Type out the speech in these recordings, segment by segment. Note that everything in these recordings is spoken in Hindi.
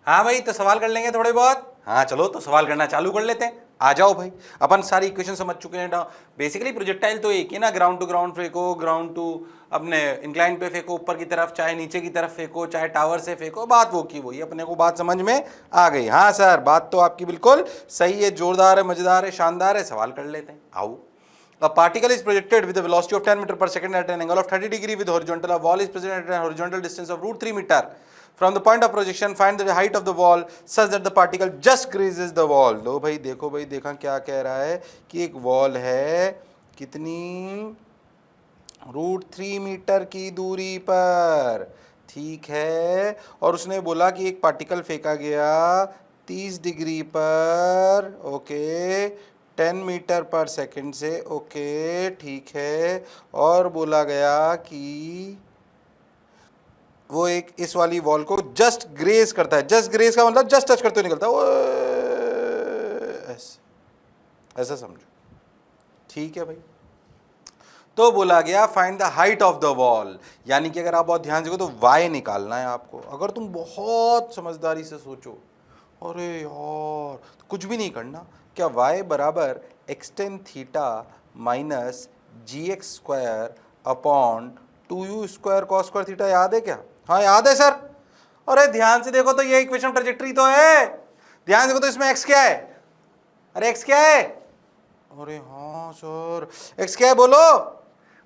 हाँ भाई, तो सवाल कर लेंगे थोड़े बहुत। हाँ चलो, तो सवाल करना चालू कर लेते हैं। आ जाओ भाई, अपन सारी इक्वेशन समझ चुके हैं ना। बेसिकली प्रोजेक्टाइल तो एक ही ना, ग्राउंड टू ग्राउंड फेंको, ग्राउंड टू अपने इंक्लाइन पे फेंको, ऊपर की तरफ चाहे नीचे की तरफ फेंको, चाहे टावर से फेंको, बात वो की वही, अपने को बात समझ में आ गई। हाँ सर, बात तो आपकी बिल्कुल सही है, जोरदार है, मजेदार है, शानदार है। सवाल कर लेते हैं, आओ। A particle is projected with a velocity of 10 meter per second at an angle of 30 degree with horizontal. A wall is present at a horizontal distance of root 3 meter. From the point of projection, find the height of the wall such that the particle just grazes the wall. लो भाई देखो भाई, देखा क्या कह रहा है कि एक वॉल है कितनी, √3 मीटर की दूरी पर, ठीक है। और उसने बोला कि एक पार्टिकल फेंका गया 30 डिग्री पर, ओके, 10 मीटर पर सेकंड से, ओके ठीक है। और बोला गया कि वो एक इस वाली वॉल को जस्ट ग्रेस करता है। जस्ट ग्रेस का मतलब जस्ट टच करते हुए निकलता है, ऐसा समझो, ठीक है भाई। तो बोला गया find the height of the wall, यानी कि अगर आप बहुत ध्यान से देखो तो वाई निकालना है आपको। अगर तुम बहुत समझदारी से सोचो, अरे यार तो कुछ भी नहीं करना, क्या वाई बराबर एक्सटेन theta minus GX² upon 2U² cos square theta, याद है क्या? हाँ याद है सर। अरे ध्यान से देखो तो ये इक्वेशन ट्रेजेक्टरी तो है, ध्यान से देखो तो इसमें x क्या है? अरे x क्या है? अरे हाँ सर, x क्या है बोलो?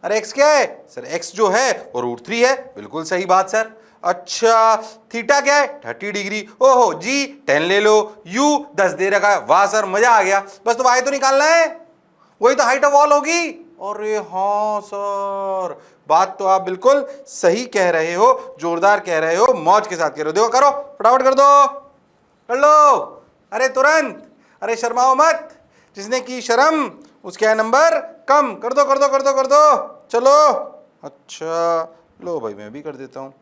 अरे x क्या है सर? x जो है वो √3 है, बिल्कुल सही बात सर। अच्छा, थीटा क्या है? 30 डिग्री। ओहो जी 10 ले लो, u 10 दे रखा है। वाह सर, मजा आ गया। बस तो y तो निकालना है, वही तो हाइट ऑफ वॉल होगी। अरे हाँ सर, बात तो आप बिल्कुल सही कह रहे हो, जोरदार कह रहे हो, मौज के साथ कह रहे हो। देखो करो, फटाफट कर दो, कर लो, अरे तुरंत, अरे शर्माओ मत, जिसने की शर्म उसके है नंबर कम। कर दो कर दो कर दो कर दो, चलो। अच्छा लो भाई, मैं भी कर देता हूँ,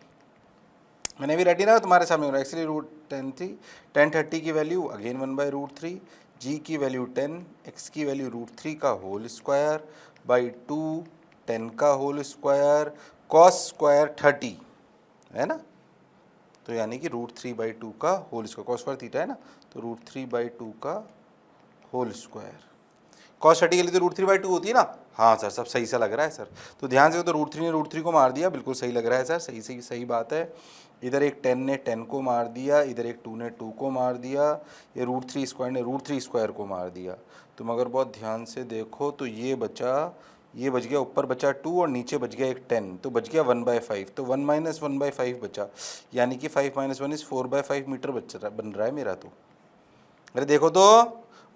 मैंने भी रेडी ना तुम्हारे सामने। एक्चुअली √1030 की वैल्यू अगेन 1/√3, g की वैल्यू 10, x की वैल्यू √3 का होल स्क्वायर बाई 2, 10 का होल स्क्वायर, cos स्क्वायर 30 है ना, तो यानी कि √3/2 का whole square, cos square theta है ना, तो √3/2 का होल स्क्वायर। cos 30 के लिए तो √3/2 होती है ना। हाँ सर, सब सही सा लग रहा है सर। तो ध्यान से, तो √3 ने √3 को मार दिया, बिल्कुल सही लग रहा है सर, सही सही सही बात है। इधर एक 10 ने 10 को मार दिया, इधर एक 2 ने 2 को मार दिया, ये √3² ने √3² को मार दिया। तुम अगर बहुत ध्यान से देखो तो ये बचा, ये बच गया, ऊपर बचा 2 और नीचे बच गया एक 10, तो बच गया 1/5, तो 1 - 1/5 बचा, यानी कि 5 - 1 इज 4/5 मीटर बन रहा है मेरा। तो अरे देखो तो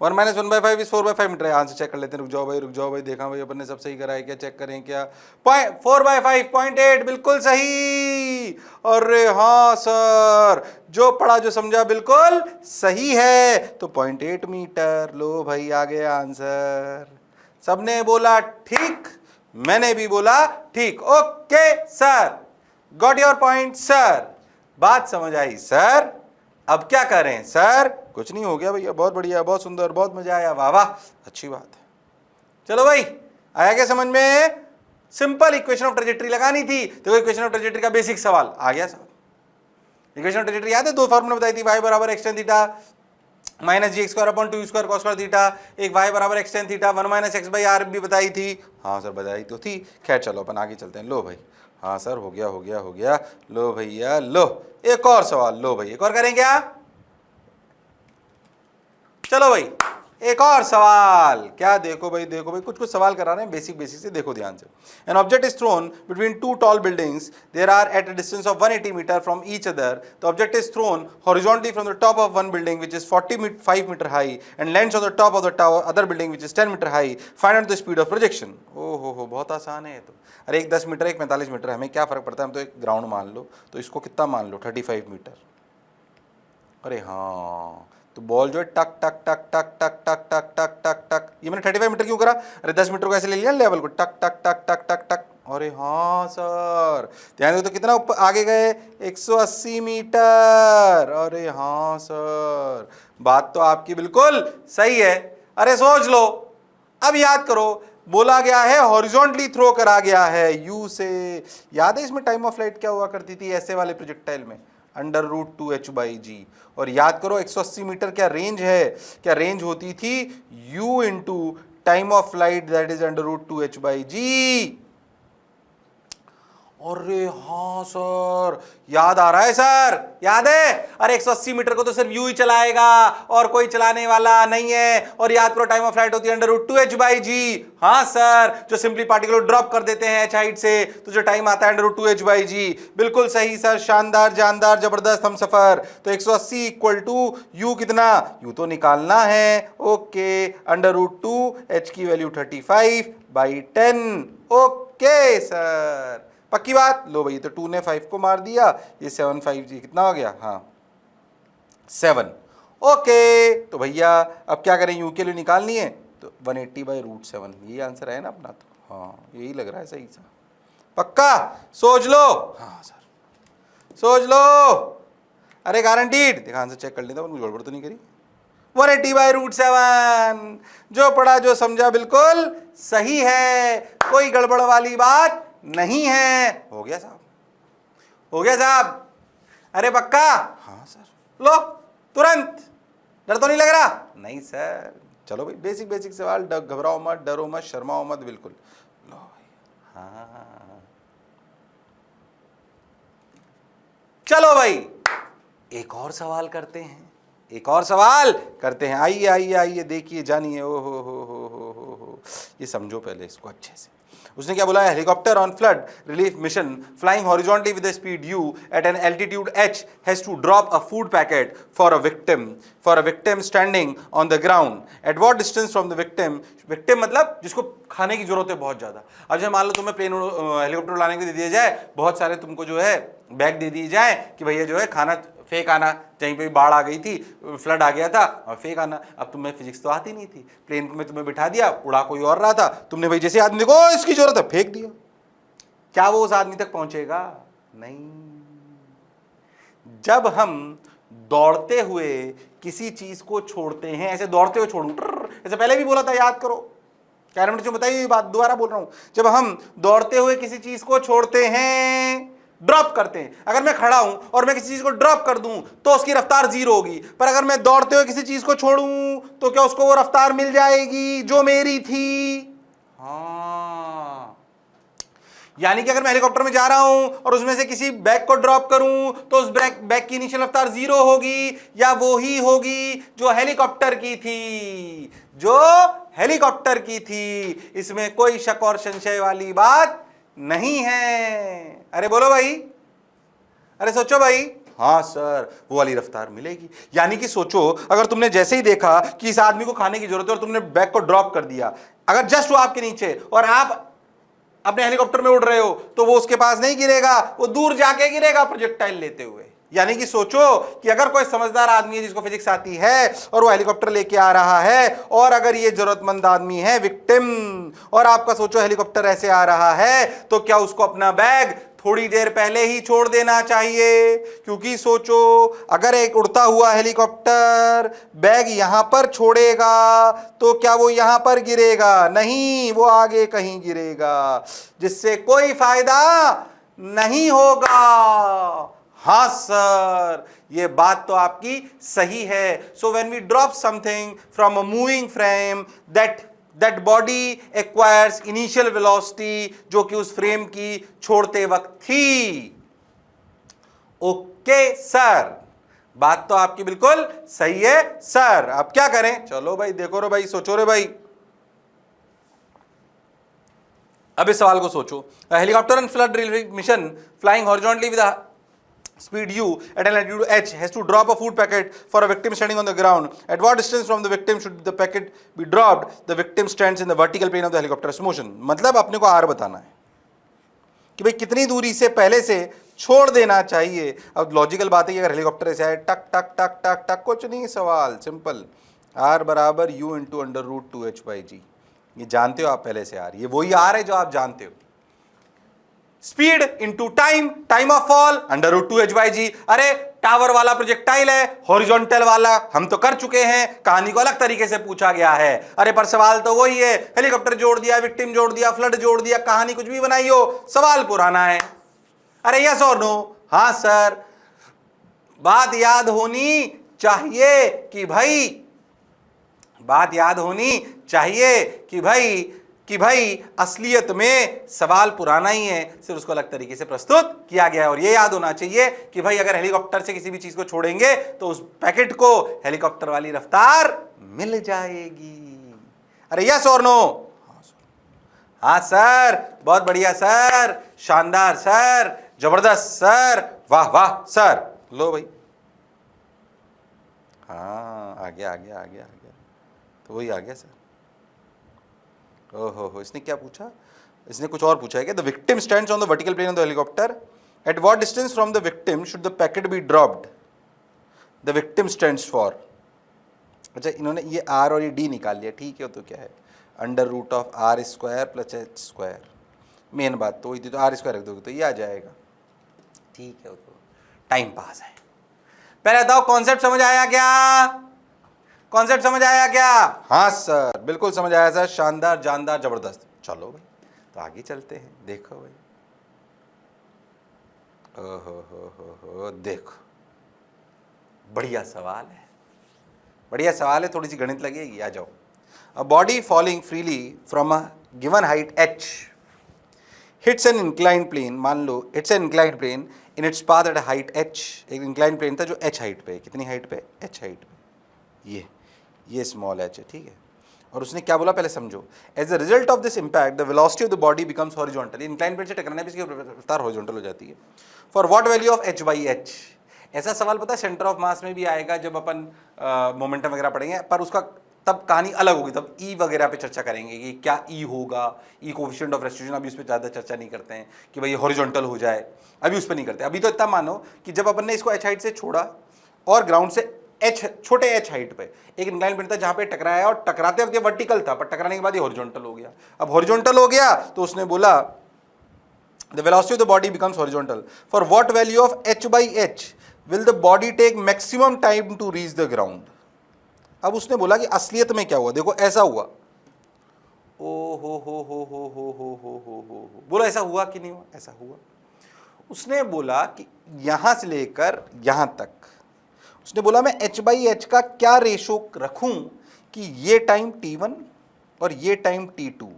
1 - 1/5 इज 4/5 मीटर है। आंसर चेक कर लेते हैं, रुक जाओ भाई, रुक जाओ भाई, देखा भाई अपन ने सब सही करा है क्या, चेक करें क्या। 4/5 0.8, बिल्कुल सही। अरे हाँ सर, जो पढ़ा जो समझा बिल्कुल सही है, तो 0.8 मीटर। लो भाई आ गया आंसर, सबने बोला ठीक, मैंने भी बोला ठीक। Okay sir, got your point sir, बात समझ आई सर। अब क्या करें सर? कुछ नहीं, हो गया भैया, बहुत बढ़िया, बहुत सुंदर, बहुत मजा आया, वाह वाह, अच्छी बात है। चलो भाई, आया क्या समझ में? सिंपल इक्वेशन ऑफ ट्रेजेक्टरी लगानी थी, तो इक्वेशन ऑफ ट्रेजेक्टरी का बेसिक सवाल आ गया साहब। इक्वेशन ऑफ ट्रेजेक्टरी याद है, दो फॉर्मूला बताई थी, y बराबर x tan theta minus GX² upon 2U² cos square theta, एक y बराबर x tan थीटा 1 - x/r भी बताई थी। हाँ सर बताई तो थी, खैर चलो अपन आगे चलते हैं। लो भाई, हाँ सर हो गया हो गया हो गया। लो भैया लो, एक और सवाल, लो भाई एक और करें क्या? चलो भाई एक और सवाल। क्या देखो भाई, देखो भाई, कुछ कुछ सवाल करा रहे हैं बेसिक बेसिक से, देखो ध्यान से। An object is thrown between two tall buildings, there are at a distance of 180 metre from each other. The object is thrown horizontally from the top of one building which is 45 metre high and lands on the top of the tower other building which is 10 metre high. Find out the speed of projection. ओ हो, बहुत आसान है तो। अरे एक 10 मीटर, एक 45 मीटर, हमें क्या फर्क पड़ता है, हम तो एक ग्राउंड मान लो, तो इसको कितना मान लो, 35 मीटर। अरे हाँ, तो बॉल जो है टक टक टक टक टक टक टक टक टक टक, ये मैंने 35 मीटर क्यों करा? अरे 10 मीटर को ऐसे ले लिया लेवल को, टक टक टक टक टक टक। अरे हाँ सर, ध्यान दो तो कितना ऊपर आगे गए, 180 मीटर। अरे हाँ सर, बात तो आपकी बिल्कुल सही है। अरे सोच लो, अब याद करो, बोला गया है हॉरिजॉन्टली थ्रो करा गया है यू से। याद है इसमें टाइम ऑफ फ्लाइट क्या हुआ करती थी ऐसे वाले प्रोजेक्टाइल में? √2h/g। और याद करो 180 मीटर क्या रेंज है, क्या रेंज होती थी, u into time of flight that is √2h/g। अरे हाँ सर, याद आ रहा है सर, याद है। अरे 180 मीटर को तो सिर्फ यू ही चलाएगा और कोई चलाने वाला नहीं है। और याद करो टाइम ऑफ फ्लाइट होती है √2h/g। हाँ सर, जो सिंपली पार्टिकल को ड्रॉप कर देते हैं h हाइट से, तो जो टाइम आता है √2h/g। बिल्कुल सही सर, शानदार जानदार जबरदस्त हम सफर। तो 180 इक्वल टू यू कितना, यू तो निकालना है, ओके, √2h की वैल्यू 35/10। ओके सर, पक्की बात। लो भाई, तो 2 ने 5 को मार दिया, ये 7 5 जी कितना हो गया, हाँ 7। ओके, तो भैया अब क्या करें, यू के लिए निकालनी है तो 180/√7, यही आंसर है ना अपना। तो हाँ यही लग रहा है सही सा, पक्का सोच लो। हाँ सर सोच लो, अरे गारंटीड। देखा आंसर चेक कर लेता हूँ, गड़बड़ तो नहीं करी। 180/√7, जो पढ़ा जो समझा बिल्कुल सही है, कोई गड़बड़ वाली बात नहीं है। हो गया साहब, हो गया साहब। अरे पक्का, हाँ सर। लो तुरंत, डर तो नहीं लग रहा, नहीं सर। चलो भाई, बेसिक बेसिक सवाल, घबराओ मत, डरो मत, शर्माओ मत, बिल्कुल। लो भाई, हाँ चलो भाई, एक और सवाल करते हैं, एक और सवाल करते हैं। आइए आइए आइए, देखिए जानिए। ओ हो, ये समझो पहले इसको अच्छे से। उसने क्या बोला है, helicopter on flood relief mission flying horizontally with speed u at an altitude h has to drop a food packet for a victim standing on the ground at what distance from the victim मतलब जिसको खाने की जरूरत है बहुत ज्यादा। अब जैसे मान लो तुम्हें प्लेन हेलीकॉप्टर उड़ाने को दे दिया जाए, बहुत सारे तुमको जो है बैग दे दिए जाए कि भैया जो है खाना फेंक आना, कहीं पे बाढ़ आ गई थी, फ्लड आ गया था और फेंक आना। अब तुम्हें फिजिक्स तो आती नहीं थी, प्लेन में तुम्हें बिठा दिया, उड़ा कोई और रहा था, तुमने भाई जैसे आदमी देखो इसकी जरूरत है फेंक दिया, क्या वो उस आदमी तक पहुंचेगा? नहीं। जब हम दौड़ते हुए किसी चीज को छोड़ते हैं, ऐसे दौड़ते हुए छोड़ू, ऐसे पहले भी बोला था, याद करो, कैरेमिट जो बताइए, ये बात दोबारा बोल रहा हूं। जब हम दौड़ते हुए किसी चीज को छोड़ते हैं, ड्रॉप करते हैं, अगर मैं खड़ा हूं और मैं किसी चीज को ड्रॉप कर दूं तो उसकी रफ्तार 0 होगी, पर अगर मैं दौड़ते हुए किसी चीज को छोड़ूं तो क्या उसको वो रफ्तार मिल जाएगी जो मेरी थी? हाँ, यानी कि अगर मैं हेलीकॉप्टर में जा रहा हूं और उसमें से किसी बैग को ड्रॉप करूं तो उस बैग की इनिशियल रफ्तार 0 होगी, या वो ही होगी जो हेलीकॉप्टर की थी, जो हेलीकॉप्टर की थी। इसमें कोई शक और संशय वाली बात नहीं है। अरे बोलो भाई, अरे सोचो भाई। हाँ सर, वो वाली रफ्तार मिलेगी। यानी कि सोचो, अगर तुमने जैसे ही देखा कि इस आदमी को खाने की जरूरत है और तुमने बैग को ड्रॉप कर दिया, अगर जस्ट वो आपके नीचे और आप अपने हेलीकॉप्टर में उड़ रहे हो, तो वो उसके पास नहीं गिरेगा, वो दूर जाके गिरेगा प्रोजेक्टाइल लेते हुए। यानी कि सोचो कि अगर कोई समझदार आदमी है जिसको फिजिक्स आती है और वो हेलीकॉप्टर लेके आ रहा है, और अगर ये जरूरतमंद आदमी है विक्टिम, और आपका सोचो हेलीकॉप्टर ऐसे आ रहा है, तो क्या उसको अपना बैग थोड़ी देर पहले ही छोड़ देना चाहिए? क्योंकि सोचो, अगर एक उड़ता हुआ हेलीकॉप्टर बैग यहां पर छोड़ेगा तो क्या वो यहां पर गिरेगा? नहीं, वो आगे कहीं गिरेगा, जिससे कोई फायदा नहीं होगा। हाँ सर, ये बात तो आपकी सही है। So when we drop something from a moving frame, that body acquires initial velocity, जो कि उस फ्रेम की छोड़ते वक्त थी। ओके सर, बात तो आपकी बिल्कुल सही है सर। अब क्या करें? चलो भाई देखो रे भाई, सोचो रे भाई। अब इस सवाल को सोचो, helicopter and flood relief mission flying horizontally with speed u at an altitude h has to drop a food packet for a victim standing on the ground. At what distance from the victim should the packet be dropped? The victim stands in the vertical plane of the helicopter's motion. मतलब अपने को r बताना है कि भाई कितनी दूरी से पहले से छोड़ देना चाहिए। अब लॉजिकल बात है कि अगर हेलीकॉप्टर ऐसे है, टक टक टक टक टक, कुछ नहीं, सवाल सिंपल, r बराबर u इंटू √2h/g। ये जानते हो आप पहले से, r ये वही r है जो आप जानते हो। Speed into time, time of fall √2h/g। अरे टावर वाला प्रोजेक्टाइल है, हॉरिजॉन्टल वाला हम तो कर चुके हैं, कहानी को अलग तरीके से पूछा गया है। अरे पर सवाल तो वही है, हेलीकॉप्टर जोड़ दिया, विक्टिम जोड़ दिया, फ्लड जोड़ दिया, कहानी कुछ भी बनाई हो, सवाल पुराना है। अरे यस और नो? हाँ सर। बात याद होनी चाहिए कि भाई, बात याद होनी चाहिए कि भाई असलियत में सवाल पुराना ही है, सिर्फ उसको अलग तरीके से प्रस्तुत किया गया है। और ये याद होना चाहिए कि भाई अगर हेलीकॉप्टर से किसी भी चीज को छोड़ेंगे तो उस पैकेट को हेलीकॉप्टर वाली रफ्तार मिल जाएगी। अरे यस और नो? हाँ सर, बहुत बढ़िया सर, शानदार सर, जबरदस्त सर, वाह वाह सर। लो भाई, हाँ आ गया आ गया आ गया आ गया, तो वही आ गया सर। ओहो, इसने क्या पूछा? इसने कुछ और पूछा है क्या? The victim stands on the vertical plane of the helicopter, at what distance from the victim should the packet be dropped? The victim stands for, अच्छा इन्होंने ये आर और ये डी निकाल लिया, ठीक है। तो क्या है, under root of r square plus h square. Main बात तो वही थी, तो आर स्क्वायर रख दोगे तो ये आ जाएगा, ठीक है। तो टाइम पास है। पहले बताओ कॉन्सेप्ट समझ आया क्या? कॉन्सेप्ट समझ आया क्या? हाँ सर, बिल्कुल समझ आया सर, शानदार, जानदार, जबरदस्त। चलो भाई, तो आगे चलते हैं। देखो भाई, ओहो, देखो, बढ़िया सवाल है, बढ़िया सवाल है। थोड़ी सी गणित लगेगी, आ जाओ। A body falling freely from a given height h hits an inclined plane, मान लो it's an inclined plane in its path at height h। एक इंक्लाइंड प्लेन था जो h हाइट पे, कितनी हाइट पे? h हाइट पे। ये स्मॉल h है, ठीक है। और उसने क्या बोला पहले समझो, as a result of this impact the velocity of the body becomes horizontal. Inclined plane से टकराने पे इसकी रफ्तार हॉरिजॉन्टल हो जाती है। For what value of h by h? ऐसा सवाल पता है सेंटर ऑफ मास में भी आएगा जब अपन मोमेंटम वगैरह पढ़ेंगे, पर उसका तब कहानी अलग होगी, तब ई वगैरह पे चर्चा करेंगे कि क्या ई होगा, ई कोफिशिएंट ऑफ रेस्टिट्यूशन। अभी उस पर ज़्यादा चर्चा नहीं करते हैं कि भाई हॉरिजॉन्टल हो जाए, अभी उस पर नहीं करते। अभी तो इतना मानो कि जब अपन ने इसको h हाइट से छोड़ा और ग्राउंड से छोटे h हाइट पे एक इंक्लाइन प्लेन था जहाँ पे टकराया, और टकराते वक्त ये वर्टिकल था, पर टकराने के बाद ये हॉरिजॉन्टल हो गया। अब हॉरिजॉन्टल हो गया तो उसने बोला the velocity of the body becomes horizontal. For what value of h by h will the body take maximum time to reach the ground? अब उसने बोला कि असलियत में क्या हुआ, देखो ऐसा हुआ। ओ हो, बोलो ऐसा हुआ कि नहीं हुआ? ऐसा हुआ। उसने बोला कि यहां से लेकर यहां तक, उसने बोला मैं h बाई h का क्या रेशो रखूं कि ये टाइम t1 और ये टाइम t2,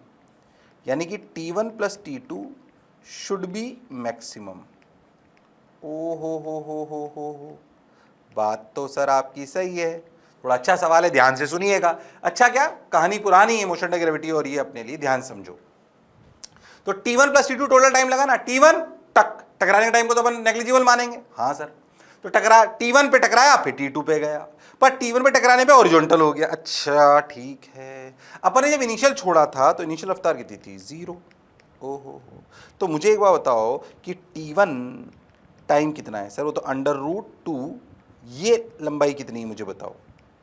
यानी कि t1 plus t2 should be maximum. ओ हो, बात तो सर आपकी सही है। थोड़ा अच्छा सवाल है, ध्यान से सुनिएगा। अच्छा क्या, कहानी पुरानी है, मोशन एंड ग्रेविटी और ये अपने लिए, ध्यान समझो। तो t1 plus t2 total time लगा ना, t1 टकराने के टाइम को तो अपन नेग्लिजिबल मानेंगे, हाँ सर। तो t1 पे टकराया, फिर t2 पे गया, पर t1 पे टकराने पे हॉरिजॉन्टल हो गया। अच्छा ठीक है, अपन ने जब इनिशियल छोड़ा था तो इनिशियल रफ्तार कितनी थी? 0। ओहो, तो मुझे एक बात बताओ कि t1 टाइम कितना है? सर वो तो अंडर रूट 2, ये लंबाई कितनी है मुझे बताओ?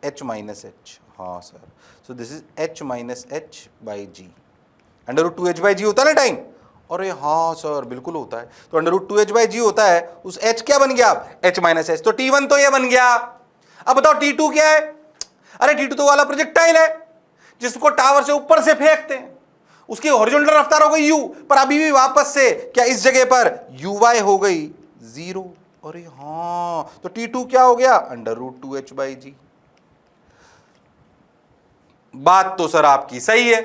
h minus h। हाँ sir, so this is h minus h by g. Under root 2h by g होता है ना टाइम? अरे हाँ सर बिल्कुल होता है। तो under root 2h by g होता है, उस h क्या बन गया? h minus h। तो t1 तो ये बन गया। अब बताओ t2 क्या है? अरे t2 तो वाला प्रोजेक्टाइल है जिसको टावर से ऊपर से फेंकते हैं, उसकी हॉरिजॉन्टल रफ्तार हो गई u, पर अभी भी वापस से क्या इस जगह पर uy हो गई 0। अरे हाँ, तो t2 क्या हो गया? अंडर रूट 2h बाई जी। बात तो सर आपकी सही है,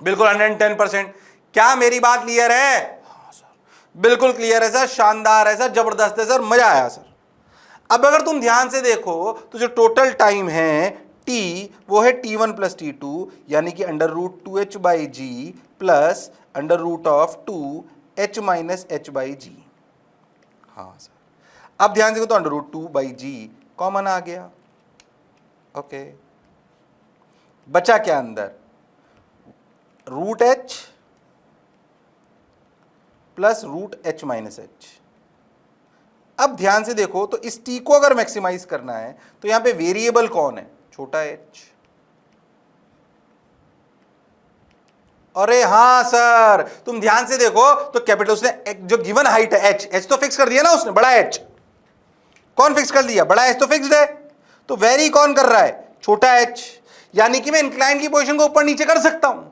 बिल्कुल 110%। क्या मेरी बात क्लियर है? हाँ सर बिल्कुल क्लियर है सर, शानदार है सर, जबरदस्त है सर, मजा आया सर। अब अगर तुम ध्यान से देखो तो जो टोटल टाइम है t, वो है t1 प्लस t2, यानी कि under root 2h by g plus under root of 2h minus h by g. हाँ सर, अब ध्यान से देखो तो under root 2 by g common आ गया। ओके, बचा क्या अंदर? Root h plus root h minus h। अब ध्यान से देखो तो इस t को अगर मैक्सिमाइज करना है तो यहां पे वेरिएबल कौन है? छोटा h। अरे हाँ सर, तुम ध्यान से देखो तो कैपिटल, उसने जो गिवन हाइट है h तो फिक्स कर दिया ना उसने, बड़ा h कौन फिक्स कर दिया? बड़ा h तो फिक्स्ड है, तो वेरी कौन कर रहा है? छोटा h। यानी कि मैं इंक्लाइन की पोजीशन को ऊपर नीचे कर सकता हूं,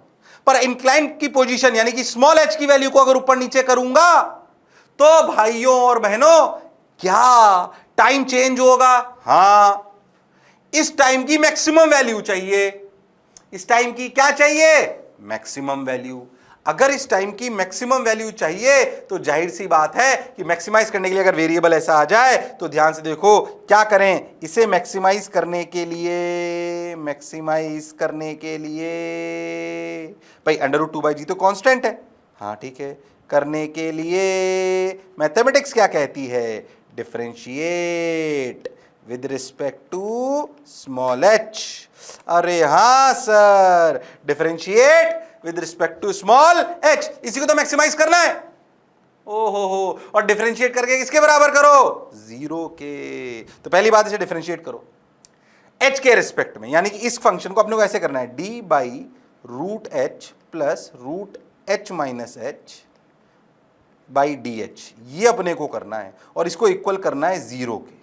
पर इंक्लाइन की पोजीशन यानी कि स्मॉल h की वैल्यू को अगर ऊपर नीचे करूंगा तो भाइयों और बहनों क्या टाइम चेंज होगा? हाँ, इस टाइम की मैक्सिमम वैल्यू चाहिए। इस टाइम की क्या चाहिए? Maximum value. अगर इस टाइम की मैक्सिमम वैल्यू चाहिए तो जाहिर सी बात है कि मैक्सिमाइज करने के लिए अगर वेरिएबल ऐसा आ जाए तो ध्यान से देखो क्या करें, इसे मैक्सिमाइज करने के लिए भाई √2/g तो कांस्टेंट है, हाँ ठीक है, करने के लिए मैथमेटिक्स क्या कहती है? Differentiate with respect to small h। अरे हाँ sir, differentiate with respect to small h, इसी को तो मैक्सिमाइज करना है। ओहो हो, और डिफरेंशिएट करके किसके बराबर करो? 0 के। तो पहली बात इसे डिफरेंशिएट करो h के रिस्पेक्ट में, यानी कि इस फंक्शन को अपने को ऐसे करना है d/√h plus √h-h by dh, ये अपने को करना है और इसको इक्वल करना है 0 के।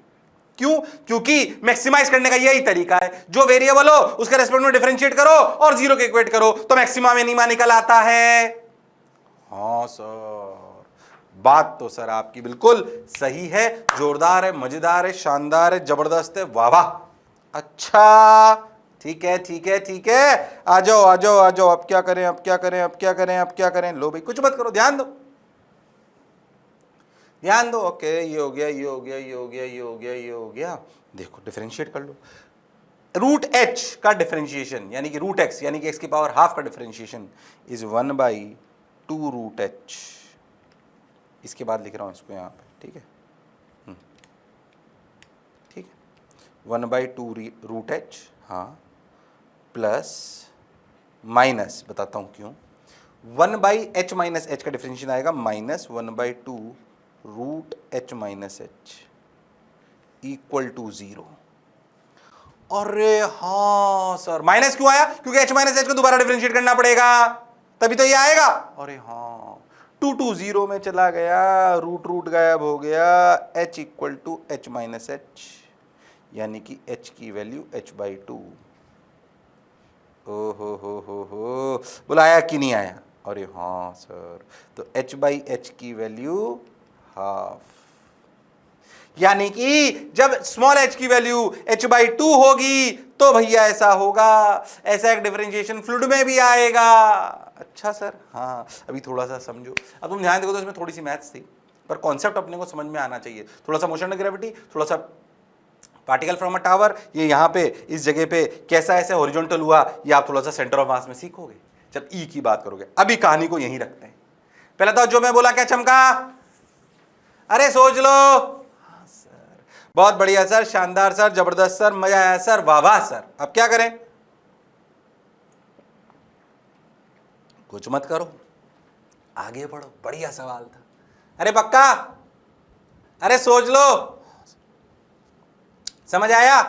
क्यों? क्योंकि मैक्सिमाइज करने का यही तरीका है, जो वेरिएबल हो उसके रेस्पेक्ट में डिफरेंशिएट करो और 0 के इक्वेट करो तो मैक्सिमा मिनिमा निकल आता है। हाँ सर, बात तो सर आपकी बिल्कुल सही है, जोरदार है, मजेदार है, शानदार है, जबरदस्त है, वाह वाह। अच्छा ठीक है ठीक है ठीक है, आ जाओ आ जाओ आ जाओ, अब क्या करें अब क्या करें अब क्या करें अब क्या करें? लो भाई कुछ मत करो, ध्यान दो ध्यान दो। ओके, ये हो गया ये हो गया ये हो गया ये हो गया ये हो गया। देखो डिफरेंशिएट कर लो। √h का डिफरेंशिएशन यानी कि √x यानी कि x की पावर हाफ का डिफरेंशिएशन इज 1/2√h। इसके बाद लिख रहा हूं इसको यहाँ पे, ठीक है ठीक है, 1/2√h, हाँ, प्लस माइनस, बताता हूँ क्यों, 1/h-h का डिफरेंशिएशन आएगा -1/2√h-h इक्वल टू 0। अरे हाँ सर, माइनस क्यों आया? क्योंकि h-h को दोबारा डिफरेंशिएट करना पड़ेगा, तभी तो ये आएगा। अरे हाँ, 2 0 में चला गया, रूट गायब हो गया, h इक्वल टू h-h, यानी कि h की वैल्यू h/2। ओ हो, बुलाया कि नहीं आया? अरे हाँ सर, तो h/h की वैल्यू हाफ, यानी कि जब स्मॉल h की वैल्यू h/2 होगी तो भैया ऐसा होगा, ऐसा एक डिफरेंशिएशन फ्लूइड में भी आएगा। अच्छा सर, हाँ अभी थोड़ा सा समझो, अब तुम ध्यान देखो तो इसमें थोड़ी सी मैथ्स थी, पर कॉन्सेप्ट अपने को समझ में आना चाहिए। थोड़ा सा मोशन ऑफ ग्रेविटी, थोड़ा सा पार्टिकल फ्रॉम अ टावर, ये यहाँ पे इस जगह पे कैसा ऐसे हॉरिजॉन्टल हुआ, ये आप थोड़ा सा सेंटर ऑफ मास में सीखोगे जब ई की बात करोगे। अभी कहानी को यहीं रखते हैं। पहले तो जो मैं बोला क्या चमका? अरे सोच लो। हाँ सर, बहुत बढ़िया सर, शानदार सर, जबरदस्त सर, मजा आया सर, वाह वाह सर। अब क्या करें? कुछ मत करो, आगे बढ़ो, बढ़िया सवाल था। अरे पक्का? अरे सोच लो, समझ आया?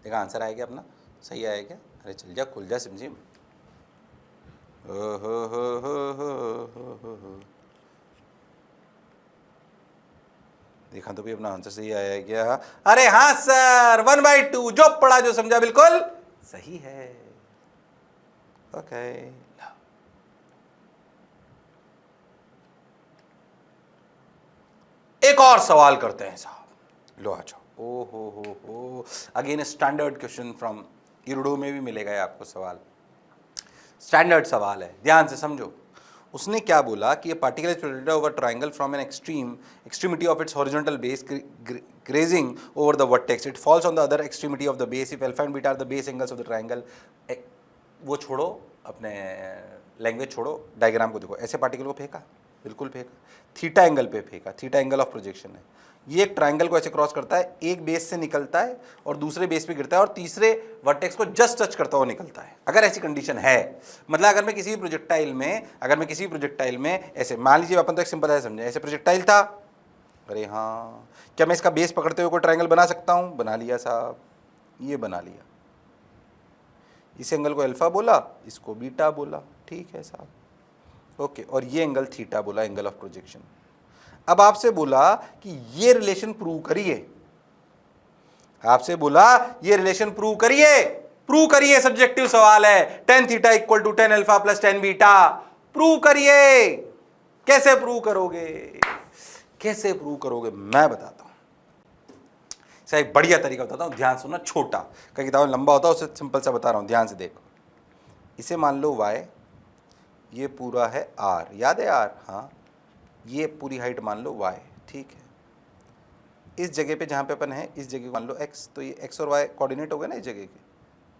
देखा आंसर आया क्या अपना? सही आया क्या? अरे चल जा, खुल जा सिमसिम। देखा तो भी अपना आंसर सही आया है क्या? अरे हाँ सर, 1/2, जो पढ़ा जो समझा बिल्कुल सही है। ओके, एक और सवाल करते हैं साहब, लो आ जाओ। ओ हो, अगेन स्टैंडर्ड क्वेश्चन फ्रॉम इरुडो में भी मिलेगा आपको सवाल, स्टैंडर्ड सवाल है, ध्यान से समझो। उसने क्या बोला कि ये particle is projected over triangle from an extremity of its horizontal base grazing over the vertex, it falls on the other extremity of the base if alpha and beta are the base angles of the triangle। वो छोड़ो, अपने लैंग्वेज छोड़ो, डायग्राम को देखो। ऐसे पार्टिकल को फेंका, बिल्कुल फेंका, थीटा एंगल पे फेंका, थीटा एंगल ऑफ प्रोजेक्शन है। ये एक ट्रायंगल को ऐसे क्रॉस करता है, एक बेस से निकलता है और दूसरे बेस पे गिरता है और तीसरे वर्टेक्स को जस्ट टच करता हुआ निकलता है। अगर ऐसी कंडीशन है, मतलब अगर मैं किसी प्रोजेक्टाइल में ऐसे, मान लीजिए अपन तो एक सिंपल है समझे, ऐसे प्रोजेक्टाइल था, अरे हाँ, क्या मैं इसका बेस पकड़ते हुए कोई ट्रायंगल बना सकता हूँ? बना लिया साहब, ये बना लिया। इस एंगल को अल्फा बोला, इसको बीटा बोला, ठीक है साहब, ओके, और ये एंगल थीटा बोला, एंगल ऑफ प्रोजेक्शन। अब आपसे बोला कि ये रिलेशन प्रूव करिए, आपसे बोला ये रिलेशन प्रूव करिए, सब्जेक्टिव सवाल है। tan theta equal to tan alpha plus tan beta, prove करिए। कैसे प्रूव करोगे? मैं बताता हूं। सर एक बढ़िया तरीका बताता हूँ, ध्यान सुनना, छोटा, कई किताबों में लंबा होता है, उससे सिंपल सा बता रहा हूँ, ध्यान से देखो। इसे मान लो y, ये पूरा है r, याद है r, हाँ, ये पूरी हाइट मान लो y, ठीक है। इस जगह पे जहाँ पे अपन है, इस जगह मान लो x, तो ये x और y कोऑर्डिनेट हो गए ना इस जगह के,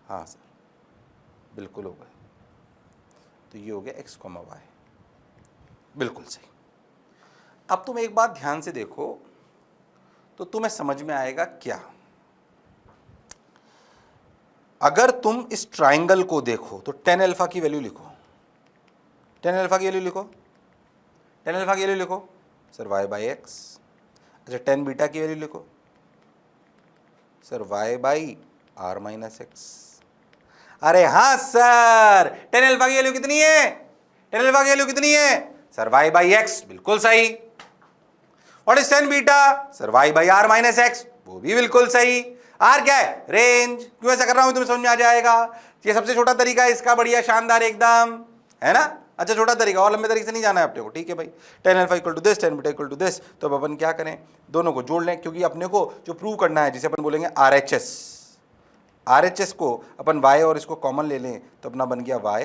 हाँ सर बिल्कुल हो गए, तो ये हो गया x, y, बिल्कुल सही। अब तुम एक बात ध्यान से देखो तो तुम्हें समझ में आएगा क्या, अगर तुम इस ट्राइंगल को देखो तो tan अल्फा की वैल्यू लिखो, tan अल्फा की वैल्यू लिखो, tan अल्फा की वैल्यू लिखो सर y बाई एक्स। अच्छा tan बीटा की वैल्यू लिखो sir y by r minus x. अरे हाँ सर, tan अल्फा की वैल्यू कितनी है, tan अल्फा की वैल्यू कितनी है सर y बाई एक्स, बिल्कुल सही। What is tan beta sir y by r minus x, वो भी बिल्कुल सही। आर क्या है, रेंज। क्यों ऐसा कर रहा हूं, तुम्हें समझ में आ जाएगा। ये सबसे छोटा तरीका है इसका, बढ़िया शानदार एकदम, है ना। अच्छा छोटा तरीका, और लंबे तरीके से नहीं जाना है अपने को, ठीक है भाई। tan alpha equal to this, tan beta equal to this, तो अब अपन क्या करें, दोनों को जोड़ लें, क्योंकि अपने को जो प्रूव करना है, जिसे अपन बोलेंगे RHS, RHS को अपन y और इसको कॉमन ले लें, तो अपना बन गया y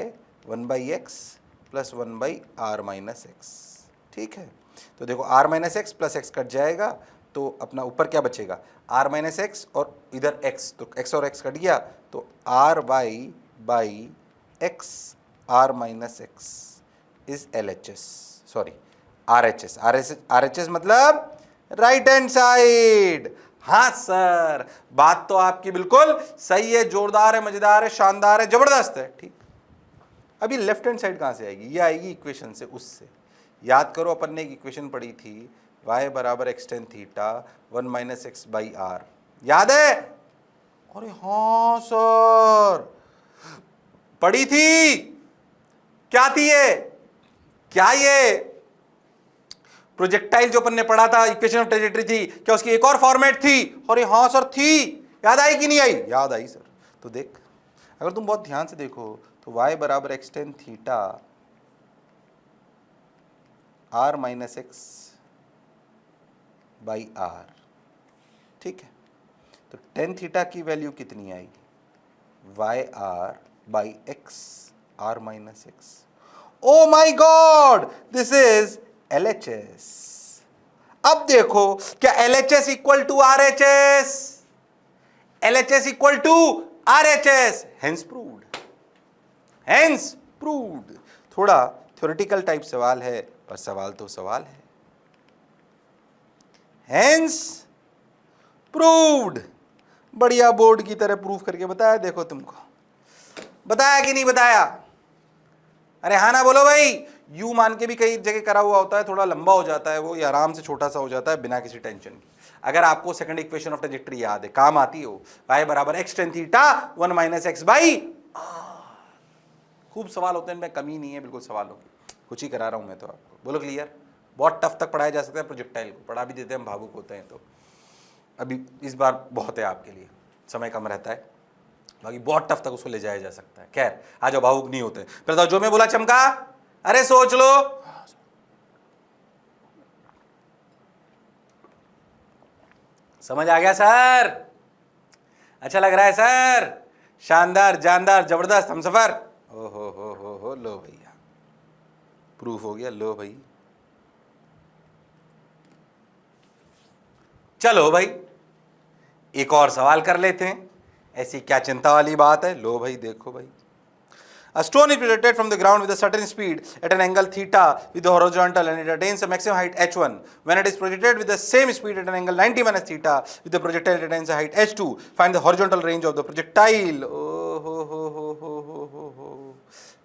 1 by x plus 1 by r minus x, ठीक है। तो देखो r minus x plus x cut जाएगा, तो अपना ऊपर क्या बचेगा, r माइनस एक्स और इधर x, तो x और x कट गया, तो r y by x r minus x is LHS, sorry RHS, RHS मतलब राइट हैंड साइड। हाँ सर, बात तो आपकी बिल्कुल सही है, जोरदार है, मजेदार है, शानदार है, जबरदस्त है, ठीक। अभी लेफ्ट हैंड साइड कहाँ से आएगी, ये आएगी इक्वेशन से, उससे याद करो, अपन ने एक इक्वेशन पढ़ी थी, y बराबर x tan theta 1 minus x by r, याद है। अरे हाँ सर पढ़ी थी, क्या थी ये, क्या ये प्रोजेक्टाइल जो अपन ने पढ़ा था, इक्वेशन ऑफ ट्रेजेक्टरी थी, क्या उसकी एक और फॉर्मेट थी। अरे हाँ सर थी, याद आई कि नहीं आई, याद आई सर। तो देख, अगर तुम बहुत ध्यान से देखो तो y बराबर x tan theta r minus x by r, ठीक है। तो टेन थीटा की वैल्यू कितनी आएगी, y r by x r minus x. Oh my god, this is LHS। अब देखो, क्या LHS equal to RHS, LHS equal to RHS, hence proved, hence proved. थोड़ा थ्योरेटिकल टाइप सवाल है, पर सवाल तो सवाल है, हेंस प्रूव्ड। बढ़िया बोर्ड की तरह प्रूफ करके बताया, देखो तुमको बताया कि नहीं बताया। अरे हाँ ना बोलो भाई। यू मान के भी कई जगह करा हुआ होता है, थोड़ा लंबा हो जाता है वो, या आराम से छोटा सा हो जाता है बिना किसी टेंशन के। अगर आपको सेकंड इक्वेशन ऑफ ट्रेजेक्टरी याद है, काम आती हो, y बराबर x tan theta 1 minus x by, खूब सवाल होते हैं इनमें, कमी नहीं है, बिल्कुल सवाल हो, कुछ ही करा रहा हूं मैं तो आपको, बोलो क्लियर। बहुत टफ तक पढ़ाया जा सकता है प्रोजेक्टाइल को, पढ़ा भी देते हैं, हम भावुक होते हैं। तो अभी इस बार बहुत है आपके लिए, समय कम रहता है, बाकी बहुत टफ तक उसको ले जाया जा सकता है। खैर आ जाओ, भावुक नहीं होते। फिर जो मैं बोला चमका, अरे सोच लो, समझ आ गया सर, अच्छा लग रहा है सर, शानदार जानदार जबरदस्त हमसफर। ओ हो, लो भैया प्रूफ हो गया, लो भाई। चलो भाई एक और सवाल कर लेते हैं, ऐसी क्या चिंता वाली बात है। लो भाई देखो भाई, a stone is projected from the ground with a certain speed at an angle theta with the horizontal and it attains a maximum height h1. When it is projected with the same speed at an angle 90 minus theta with the projectile it attains a height h2. Find the horizontal range of the projectile. हो।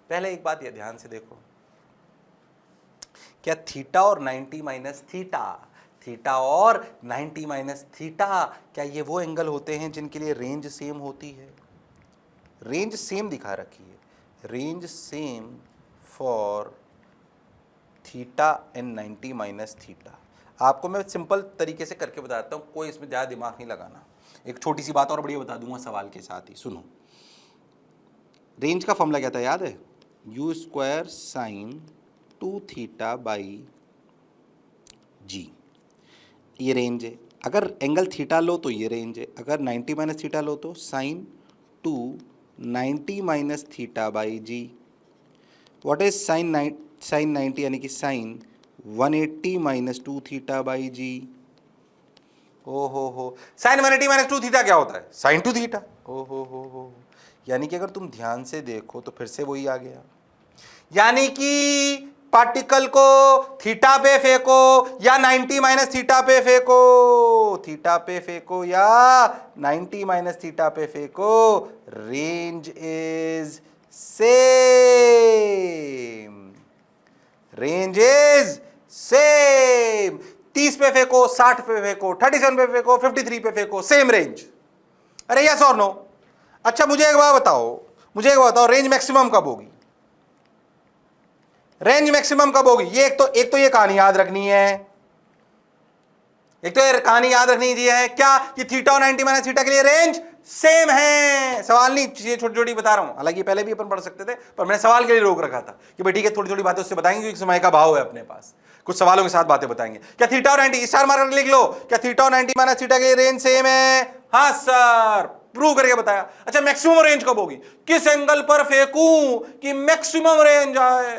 पहले एक बात ये ध्यान से देखो, क्या थीटा और 90 माइनस थीटा, थीटा और 90 माइनस थीटा, क्या ये वो एंगल होते हैं जिनके लिए रेंज सेम होती है। रेंज सेम दिखा रखी है, range same for theta and 90 minus theta. आपको मैं सिंपल तरीके से करके बताता हूँ, कोई इसमें ज़्यादा दिमाग नहीं लगाना। एक छोटी सी बात और बढ़िया बता दूंगा सवाल के साथ ही, सुनो। रेंज का फॉर्मूला क्या था याद है, u square sine 2 theta by g, ये रेंज है। अगर एंगल थीटा लो तो ये रेंज है, अगर 90 माइनस थीटा लो तो sine 2 90 minus theta by g. What is sine 90 यानी कि sine 180 minus 2 theta by g. ओ हो साइन 180 माइनस 2 थीटा क्या होता है? Sign 2 theta. ओ हो यानी कि अगर तुम ध्यान से देखो तो फिर से वही आ गया, यानी कि पार्टिकल को थीटा पे फेंको या 90 माइनस थीटा पे फेंको, थीटा पे फेंको या 90 माइनस थीटा पे फेंको, range is same, range is same. 30 पे फेंको, 60 पे फेंको, 37 पे फेंको, 53 पे फेंको, सेम रेंज। अरे यस और नो? अच्छा मुझे एक बात बताओ, रेंज मैक्सिमम कब होगी? रेंज मैक्सिमम कब होगी? ये एक तो ये कहानी याद रखनी है, क्या कि थीटा और 90 माइनस थीटा के लिए रेंज सेम है। सवाल नहीं, चीजें छोटी छोटी बता रहा हूं, हालांकि पहले भी अपन पढ़ सकते थे पर मैंने सवाल के लिए रोक रखा था कि भाई ठीक है थोड़ी थोड़ी बातें उससे बताएंगे क्योंकि समय का भाव है अपने पास, कुछ सवालों के साथ बातें बताएंगे। क्या थीटा और 90 स्टार मार्कर लिख लो, क्या थीटा और 90 माइनस थीटा के लिए रेंज सेम है? हाँ सर, प्रूव करके बताया। अच्छा मैक्सिमम रेंज कब होगी? किस एंगल पर फेंकूं कि मैक्सिमम रेंज आए?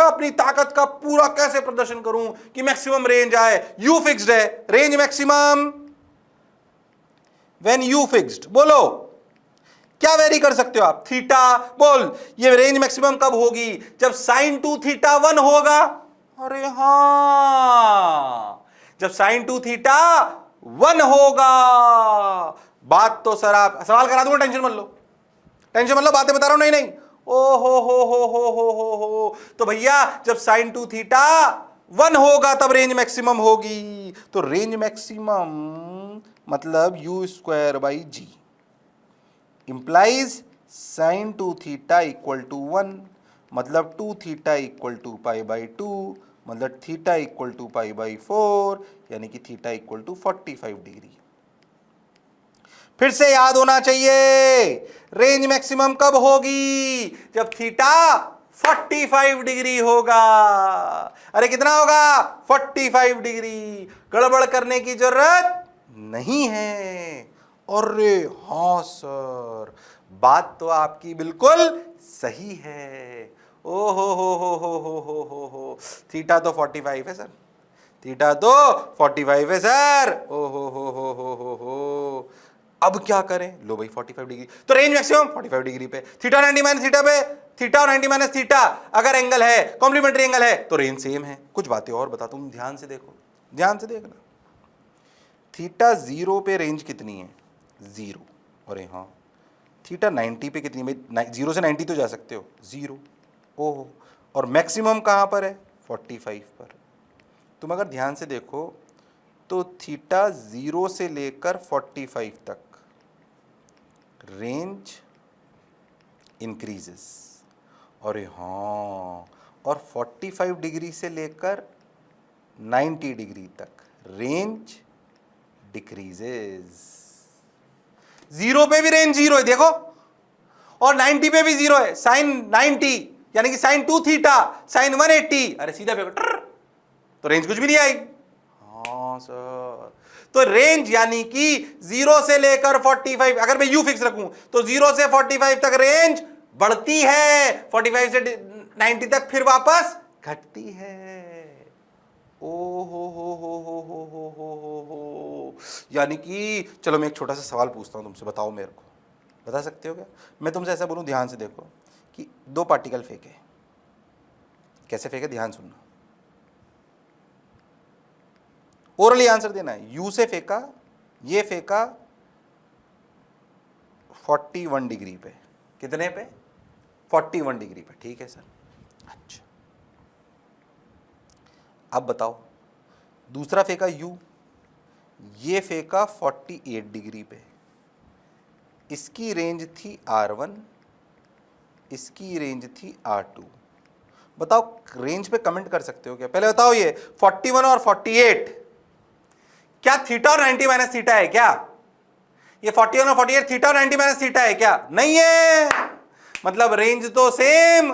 अपनी ताकत का पूरा कैसे प्रदर्शन करूं कि मैक्सिमम रेंज आए? यू फिक्स्ड है, range maximum when you fixed. बोलो क्या वेरी कर सकते हो आप? थीटा बोल, ये रेंज मैक्सिमम कब होगी? जब साइन 2 थीटा 1 होगा। अरे हाँ, जब साइन 2 थीटा 1 होगा। बात तो सर आप सवाल करा दूंगा, टेंशन मत लो, बातें बता रहा हूं। नहीं ओ हो तो भैया जब साइन 2 थीटा 1 होगा तब रेंज मैक्सिमम होगी। तो रेंज मैक्सिमम मतलब u square by g implies sine 2 theta equal to 1 मतलब 2 theta equal to pi by 2 मतलब theta equal to pi by 4 यानी कि थीटा इक्वल टू 45 डिग्री। फिर से याद होना चाहिए, रेंज मैक्सिमम कब होगी? जब थीटा 45 डिग्री होगा। अरे कितना होगा? 45 डिग्री। गड़बड़ करने की जरूरत नहीं है। अरे हाँ सर, बात तो आपकी बिल्कुल सही है। ओ हो थीटा तो 45 है सर, थीटा तो 45 है सर। ओ हो अब क्या करें? लो भाई 45 डिग्री, तो रेंज मैक्सिमम 45 डिग्री पे, थीटा 90 माइनस थीटा पे, थीटा और 90 माइनस थीटा अगर एंगल है, कॉम्प्लीमेंट्री एंगल है तो रेंज सेम है। कुछ बातें और बता, तुम ध्यान से देखो, ध्यान से देखना। थीटा 0 पे रेंज कितनी है? 0। अरे हाँ, थीटा 90 पे कितनी? 0 से 90 तो जा सकते हो, 0। ओहो, और मैक्सिमम कहाँ पर है? 45 पर। तुम अगर ध्यान से देखो तो थीटा 0 से लेकर 45 तक रेंज इंक्रीजेस। अरे हाँ, और 45 डिग्री से लेकर 90 डिग्री तक रेंज डिक्रीजेस। 0 पे भी रेंज 0 है देखो, और 90 पे भी 0 है। साइन 90 यानी कि साइन 2 थीटा साइन 180, अरे सीधा पे तो रेंज कुछ भी नहीं आई। हाँ सर, तो रेंज यानी कि 0 से लेकर 45, अगर मैं यू फिक्स रखूं तो 0 से 45 तक रेंज बढ़ती है, 45 से 90 तक फिर वापस घटती है। ओ हो यानी कि चलो मैं एक छोटा सा सवाल पूछता हूं तुमसे, बताओ मेरे को, बता सकते हो क्या? मैं तुमसे ऐसा बोलूं, ध्यान से देखो कि 2 पार्टिकल फेंके, कैसे फेंके ध्यान सुनना, ओरली आंसर देना है। यू से फेंका, ये फेंका 41 डिग्री पे, कितने पे? 41 डिग्री पे, ठीक है सर। अच्छा अब बताओ, दूसरा फेंका यू, ये फेंका 48 डिग्री पे, इसकी रेंज थी R1, इसकी रेंज थी R2। बताओ रेंज पे कमेंट कर सकते हो क्या? पहले बताओ, ये 41 और 48 क्या थीटा और 90 माइनस थीटा है क्या? ये 41 और 48 थीटा और 90 माइनस थीटा है क्या? नहीं है, मतलब रेंज तो सेम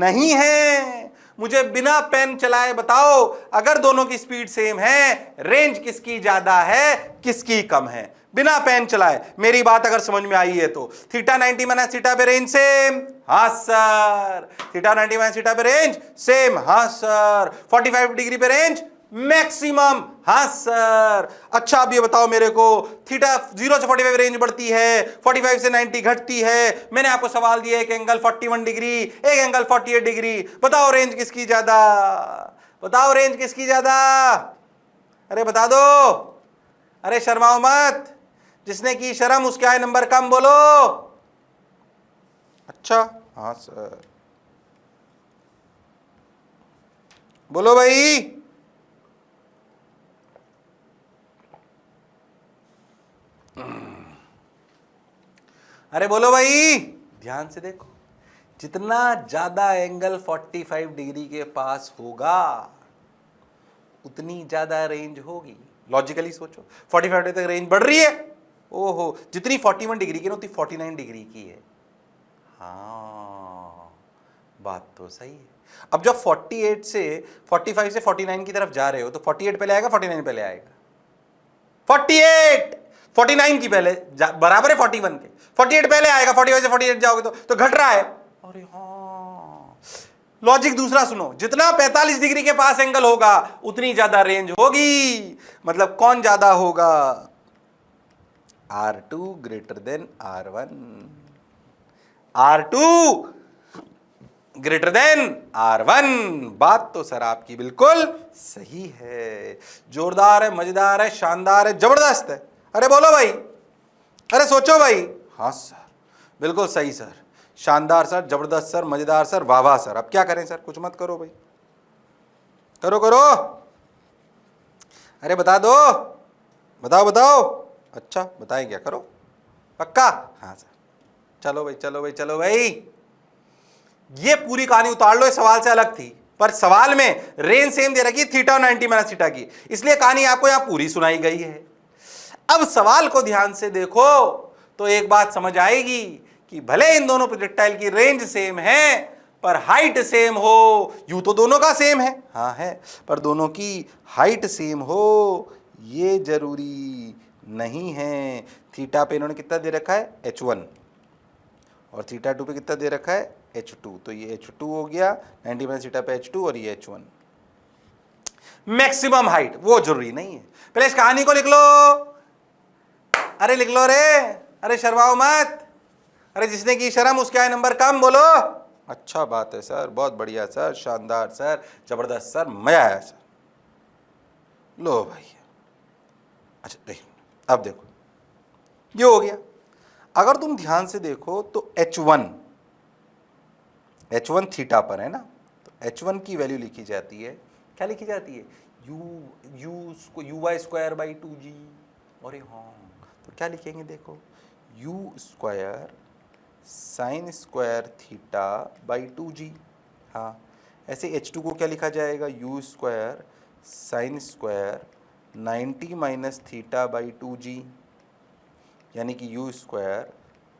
नहीं है। मुझे बिना पेन चलाए बताओ, अगर दोनों की स्पीड सेम है, रेंज किसकी ज्यादा है, किसकी कम है? बिना पेन चलाए मेरी बात अगर समझ में आई है तो। थीटा 90 माइनस थीटा पे रेंज सेम, हाँ सर। थीटा 90 माइनस थीटा पे रेंज सेम, हाँ सर। 45 डिग्री पे रेंज मैक्सिमम, हाँ सर। अच्छा अब ये बताओ मेरे को, थीटा 0 से 45 रेंज बढ़ती है, 45 से 90 घटती है। मैंने आपको सवाल दिया एक एंगल 41 डिग्री, एक एंगल 48 डिग्री। बताओ रेंज किसकी ज्यादा, बताओ रेंज किसकी ज्यादा? अरे बता दो, अरे शर्माओ मत, जिसने की शर्म उसके आए नंबर कम, बोलो। अच्छा हाँ सर, बोलो भाई। अरे बोलो भाई, ध्यान से देखो, जितना ज्यादा एंगल 45 डिग्री के पास होगा उतनी ज्यादा रेंज होगी। लॉजिकली सोचो, 45 डिग्री तक रेंज बढ़ रही है, ओहो, जितनी 41 डिग्री की ना उतनी 49 डिग्री की है। हाँ बात तो सही है। अब जब 48 से 45 से 49 की तरफ जा रहे हो तो 48 पहले आएगा 49 पहले आएगा? 48 49 की पहले बराबर है 41 के, 48 पहले आएगा, 45 से 48 जाओगे तो घट रहा है। अरे हाँ, लॉजिक दूसरा सुनो, जितना 45 डिग्री के पास एंगल होगा उतनी ज्यादा रेंज होगी। मतलब कौन ज्यादा होगा? R2 greater than R1, R2 greater than R1। बात तो सर आपकी बिल्कुल सही है, जोरदार है, मजेदार है, शानदार है, जबरदस्त है। अरे बोलो भाई, अरे सोचो भाई। हाँ सर बिल्कुल सही सर, शानदार सर, जबरदस्त सर, मजेदार सर, वाह वाह सर। अब क्या करें सर? कुछ मत करो भाई, करो करो, अरे बता दो, बताओ बताओ। अच्छा बताएं क्या? करो पक्का? हाँ सर, चलो भाई चलो भाई चलो भाई। ये पूरी कहानी उतार लो, ये सवाल से अलग थी, पर सवाल में रेंज सेम दे रखी है, थीटा और 90 माइनस थीटा की, इसलिए कहानी आपको यहां पूरी सुनाई गई है। अब सवाल को ध्यान से देखो तो एक बात समझ आएगी कि भले इन दोनों प्रोजेक्टाइल की रेंज सेम है पर हाइट सेम हो। यूं तो दोनों का सेम है, हाँ है, पर दोनों की हाइट सेम हो ये जरूरी नहीं है। थीटा पे इन्होंने कितना दे रखा है? h1, और थीटा 2 पे कितना दे रखा है? h2। तो ये h2 हो गया, 90 माइनस थीटा पे h2 और ये h1। मैक्सिमम हाइट वो जरूरी नहीं है। पहले इस कहानी को लिख लो, अरे लिख लो रे, अरे शर्माओ मत, अरे जिसने की शर्म उसके आए नंबर कम, बोलो। अच्छा बात है सर, बहुत बढ़िया सर, शानदार सर, जबरदस्त सर, मजा आया सर। लो भाई, अच्छा देखो, अब देखो ये हो गया। अगर तुम ध्यान से देखो तो h1 थीटा पर है ना, तो h1 की वैल्यू लिखी जाती है, क्या लिखी जाती है? U y square by 2g। अरे हाँ, तो क्या लिखेंगे? देखो, u square sine square theta by 2g। हाँ, ऐसे h2 को क्या लिखा जाएगा? U square sine square 90 minus theta by 2g, यानी कि u square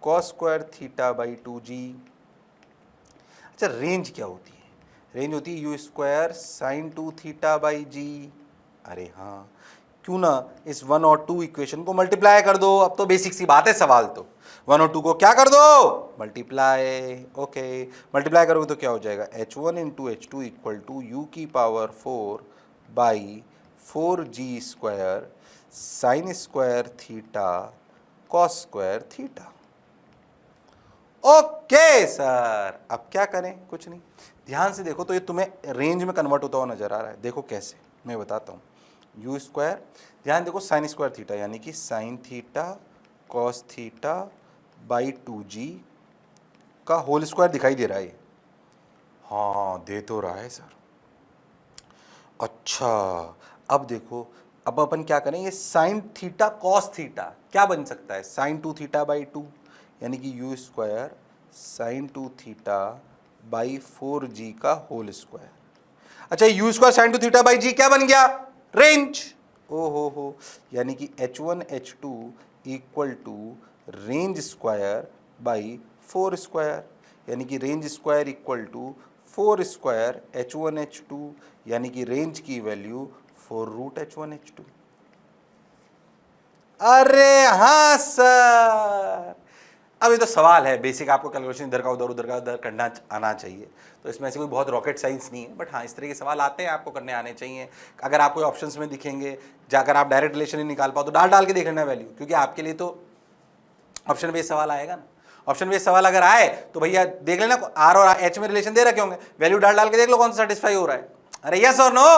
cos square theta by 2g। अच्छा, रेंज क्या होती है? रेंज होती है u square sine 2 theta by g. अरे हाँ, क्यों ना इस 1 और 2 इक्वेशन को मल्टीप्लाई कर दो। अब तो बेसिक सी बात है, सवाल तो 1 और 2 को क्या कर दो? मल्टीप्लाई। ओके, मल्टीप्लाई करोगे तो क्या हो जाएगा? h1 into h2 equal to u की power 4 by 4g square sine square theta cos square theta. Okay sir, अब क्या करें? कुछ नहीं, ध्यान से देखो तो ये तुम्हें रेंज में कन्वर्ट होता हुआ नजर आ रहा है। देखो कैसे, मैं बताता हूँ। यू स्क्वायर, ध्यान देखो, साइन स्क्वायर थीटा यानी कि sine theta cos theta by 2g का होल स्क्वायर दिखाई दे रहा है। हाँ दे तो रहा है सर। अच्छा, अब देखो, अब अपन क्या करें? ये साइन थीटा कॉस थीटा क्या बन सकता है? साइन 2 थीटा बाई 2, यानी कि u square sine 2 theta by 4g का होल स्क्वायर। अच्छा, u square sine 2 theta by g क्या बन गया? रेंज। ओ हो, यानी कि h1 h2 equal to range square by 4 square, यानी कि range square equal to 4 square H1H2 यानी कि रेंज की वैल्यू 4 रूट H1H2। अरे हाँ सर, अब ये तो सवाल है बेसिक, आपको कैलकुलेशन इधर का उधर करना आना चाहिए, तो इसमें ऐसे कोई बहुत रॉकेट साइंस नहीं है, बट हाँ इस तरह के सवाल आते हैं, आपको करने आने चाहिए। अगर आपको ऑप्शंस में दिखेंगे, जाकर आप डायरेक्ट रिलेशन नहीं निकाल पाओ तो डाल के देख लेना वैल्यू, क्योंकि आपके लिए तो ऑप्शन बेस्ड सवाल आएगा ना। ऑप्शन बेस्ड सवाल अगर आए तो भैया देख लेना आर और एच में रिलेशन दे रखे होंगे, वैल्यू डाल के देख लो कौन सा सेटिस्फाई हो रहा है। अरे यस और नो?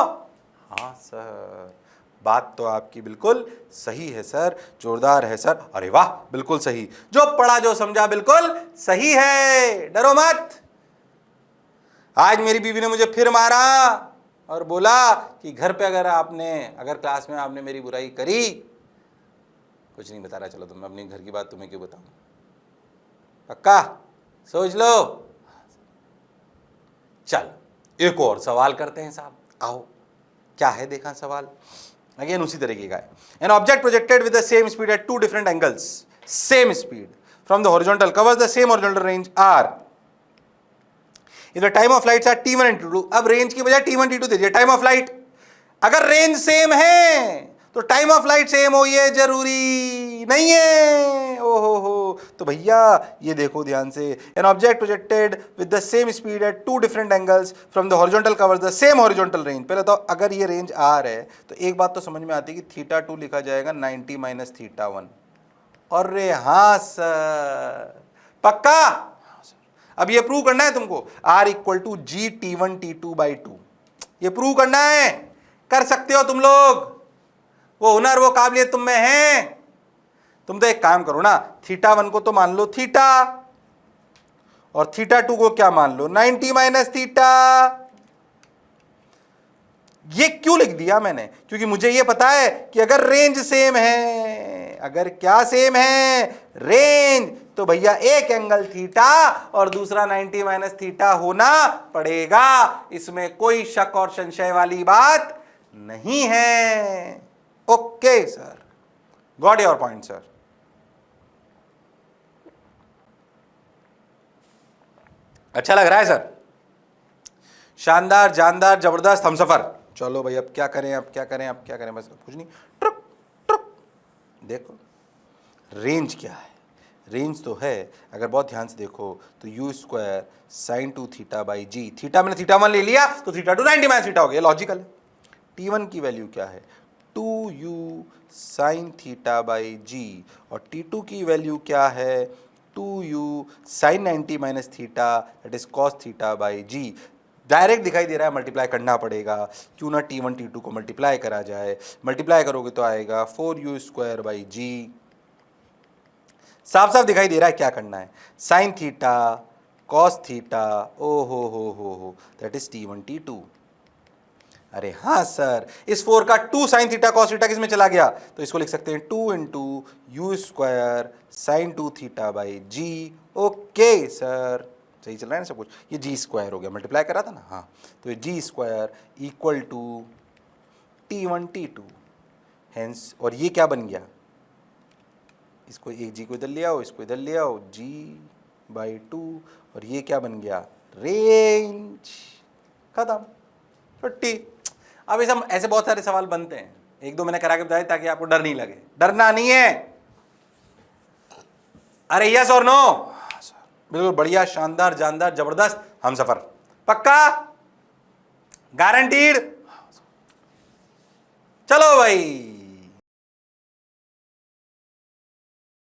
हाँ सर, बात तो आपकी बिल्कुल सही है सर, जोरदार है सर, अरे वाह बिल्कुल सही, जो पढ़ा जो समझा बिल्कुल सही है, डरो मत। आज मेरी बीवी ने मुझे फिर मारा और बोला कि घर पे अगर क्लास में आपने मेरी बुराई करी, कुछ नहीं बता रहा, चलो तुम अपनी घर की बात तुम्हें क्यों बताऊं, पक्का सोच लो। चल एक और सवाल करते हैं साहब, आओ क्या है देखा सवाल, अगेन उसी तरीके का है। An object projected with the same speed at two different angles, same speed from the horizontal covers the same horizontal range R, if the time of flights are T1 and T2। अब रेंज की बजाय T1 T2 दे दिया, टाइम ऑफ लाइट, अगर रेंज सेम है तो टाइम ऑफ लाइट सेम हो, ये जरूरी नहीं है। ओहो, तो भैया ये देखो ध्यान से, an object projected with the same speed at two different angles from the horizontal covers the same horizontal range. पहले तो अगर ये रेंज आर है तो एक बात तो समझ में आती है कि θ2 लिखा जाएगा 90 माइनस θ1। अरे हाँ सर, पक्का? अब ये प्रूव करना है तुमको, R equal to g T1 T2 by 2, ये प्रूव करना है, कर सकते हो तुम लोग, वो हुनर वो काबिलियत तुम में है। तुम तो एक काम करो ना, θ1 को तो मान लो थीटा और θ2 को क्या मान लो 90 माइनस थीटा। ये क्यों लिख दिया मैंने, क्योंकि मुझे ये पता है कि अगर रेंज सेम है, अगर क्या सेम है रेंज, तो भैया एक एंगल थीटा और दूसरा 90 माइनस थीटा होना पड़ेगा, इसमें कोई शक और संशय वाली बात नहीं है। Okay sir, got your point sir. अच्छा लग रहा है सर, शानदार जानदार जबरदस्त हमसफर। चलो भाई अब क्या करें, अब क्या करें, अब क्या करें, बस कुछ नहीं, ट्रुक ट्रुक। देखो रेंज क्या है, रेंज तो है, अगर बहुत ध्यान से देखो तो u square sine 2 theta by g, theta मैंने θ1 ले लिया तो θ2 90 माइनस थीटा हो गया, लॉजिकल है। T1 की वैल्यू क्या है 2u साइन थीटा बाई जी, और T2 की वैल्यू क्या है 2u sine 90 minus theta, that is cos theta by g. Direct दिखाई दे रहा है, मल्टीप्लाई करना पड़ेगा, क्यों ना T1 T2 को मल्टीप्लाई करा जाए, मल्टीप्लाई करोगे तो आएगा 4u स्क्वायर बाई जी। साफ साफ दिखाई दे रहा है क्या करना है, साइन थीटा कॉस थीटा, ओ हो, दैट इज T1 T2। अरे हाँ सर, इस 4 का 2 साइन थीटा कॉस थीटा किस में चला गया, तो इसको लिख सकते हैं 2 into u square sine 2 theta by g. Okay sir, सही चल रहा है ना सब कुछ, ये जी स्क्वायर हो गया, मल्टीप्लाई करा था ना, हाँ, तो ये g square equal to T1 T2 hence, और ये क्या बन गया, इसको एक जी को इधर ले आओ, इसको इधर ले आओ, जी बाई 2, और ये क्या बन गया रेंज, खत्म, छुट्टी। अब ऐसे बहुत सारे सवाल बनते हैं, एक दो मैंने करा के बताया ताकि आपको डर नहीं लगे, डरना नहीं है। अरे यस और नो? बिल्कुल बढ़िया, शानदार जानदार जबरदस्त हमसफर, पक्का गारंटीड। चलो भाई